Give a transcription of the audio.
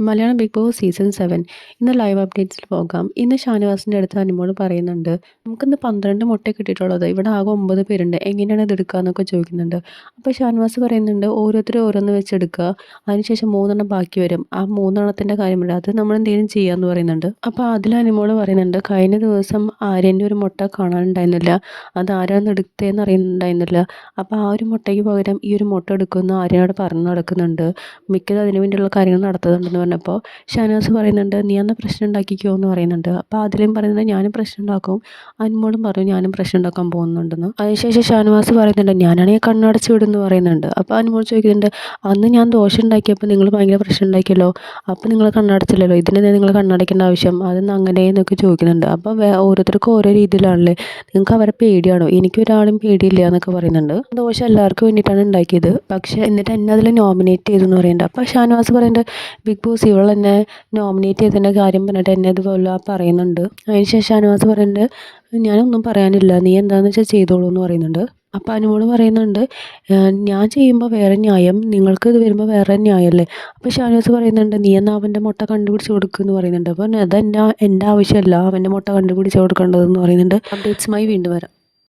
Malayalam big boss season 7 ഇന്ന് live അപ്ഡേറ്റ്സിൽ പോകാം. ഇന്ന് ഷാനവാസിൻ്റെ അടുത്ത് അനുമോൾ പറയുന്നുണ്ട്, നമുക്കിന്ന് 12 മുട്ട കിട്ടിയിട്ടുള്ളത്, ഇവിടെ ആകെ 9 പേരുണ്ട്, എങ്ങനെയാണ് ഇത് എടുക്കുക എന്നൊക്കെ ചോദിക്കുന്നുണ്ട്. അപ്പോൾ ഷാനവാസ് പറയുന്നുണ്ട്, ഓരോരുത്തരും ഓരോന്ന് വെച്ചെടുക്കുക, അതിനുശേഷം 3 ബാക്കി വരും, ആ 3 കാര്യമില്ല, അത് നമ്മൾ എന്തെങ്കിലും ചെയ്യാമെന്ന് പറയുന്നുണ്ട്. അപ്പോൾ അതിൽ അനുമോൾ പറയുന്നുണ്ട്, കഴിഞ്ഞ ദിവസം ആര്യൻ്റെ ഒരു മുട്ട കാണാനുണ്ടായിരുന്നില്ല, അത് ആരാന്ന് എടുത്തതെന്ന് അറിയുന്നുണ്ടായിരുന്നില്ല. അപ്പോൾ ആ ഒരു മുട്ടയ്ക്ക് പകരം ഈ ഒരു മുട്ട എടുക്കുമെന്ന് ആര്യനോട് പറഞ്ഞു നടക്കുന്നുണ്ട്, മിക്കതും അതിനു വേണ്ടിയുള്ള കാര്യങ്ങൾ നടത്തുന്നുണ്ടെന്ന് പറഞ്ഞപ്പോൾ ഷാനവാസ് പറയുന്നുണ്ട്, നീ അന്ന് പ്രശ്നം ഉണ്ടാക്കിക്കോ എന്ന് പറയുന്നുണ്ട്. അപ്പോൾ അതിലും പറയുന്നത്, ഞാനും പ്രശ്നം ഉണ്ടാക്കും. അനുമോളും പറഞ്ഞു, ഞാനും പ്രശ്നം ഉണ്ടാക്കാൻ പോകുന്നുണ്ടെന്ന്. അതിനുശേഷം ഷാനവാസ് പറയുന്നുണ്ട്, ഞാനാണെങ്കിൽ കണ്ണടച്ച് വിടുമെന്ന് പറയുന്നുണ്ട്. അപ്പോൾ അനുമോൾ ചോദിക്കുന്നുണ്ട്, അന്ന് ഞാൻ ദോശ ഉണ്ടാക്കിയപ്പോൾ നിങ്ങൾ ഭയങ്കര പ്രശ്നം ഉണ്ടാക്കിയല്ലോ, അപ്പോൾ നിങ്ങൾ കണ്ണടച്ചില്ലല്ലോ, ഇതിനെന്താ നിങ്ങൾ കണ്ണടയ്ക്കേണ്ട ആവശ്യം, അതൊന്നും അങ്ങനെ എന്നൊക്കെ ചോദിക്കുന്നുണ്ട്. അപ്പോൾ ഓരോരുത്തർക്കും ഓരോ രീതിയിലാണല്ലേ, നിങ്ങൾക്ക് അവരെ പേടിയാണോ, എനിക്കൊരാളും പേടിയില്ല എന്നൊക്കെ പറയുന്നുണ്ട്. ദോശ എല്ലാവർക്കും വേണ്ടിയിട്ടാണ് ഉണ്ടാക്കിയത്, പക്ഷേ എന്നിട്ട് എന്നെ അതിൽ നോമിനേറ്റ് ചെയ്തു എന്ന് പറയുന്നുണ്ട്. അപ്പോൾ ഷാനവാസ് പറയുന്നുണ്ട്, ബിഗ് ബോസ് ഇവൾ എന്നെ നോമിനേറ്റ് ചെയ്തതിൻ്റെ കാര്യം പറഞ്ഞിട്ട് എന്നെ ഇതുപോലെ പറയുന്നുണ്ട്. അതിനുശേഷം ഷാനവാസ് പറയുന്നുണ്ട്, ഞാനൊന്നും പറയാനില്ല, നീ എന്താണെന്ന് വെച്ചാൽ ചെയ്തോളൂ എന്ന് പറയുന്നുണ്ട്. അപ്പോൾ അനുമോൾ പറയുന്നുണ്ട്, ഞാൻ ചെയ്യുമ്പോൾ വേറെ ന്യായം, നിങ്ങൾക്ക് ഇത് വരുമ്പോൾ വേറെ ന്യായമല്ലേ. അപ്പോൾ ഷാനവാസ് പറയുന്നുണ്ട്, നീ എന്നാൽ അവൻ്റെ മുട്ട കണ്ടുപിടിച്ച് കൊടുക്കുമെന്ന് പറയുന്നുണ്ട്. അപ്പോൾ അതെൻ്റെ ആവശ്യമല്ല അവൻ്റെ മുട്ട കണ്ടുപിടിച്ച് കൊടുക്കേണ്ടതെന്ന് പറയുന്നുണ്ട്. അപ്ഡേറ്റ്സുമായി വീണ്ടും വരാം.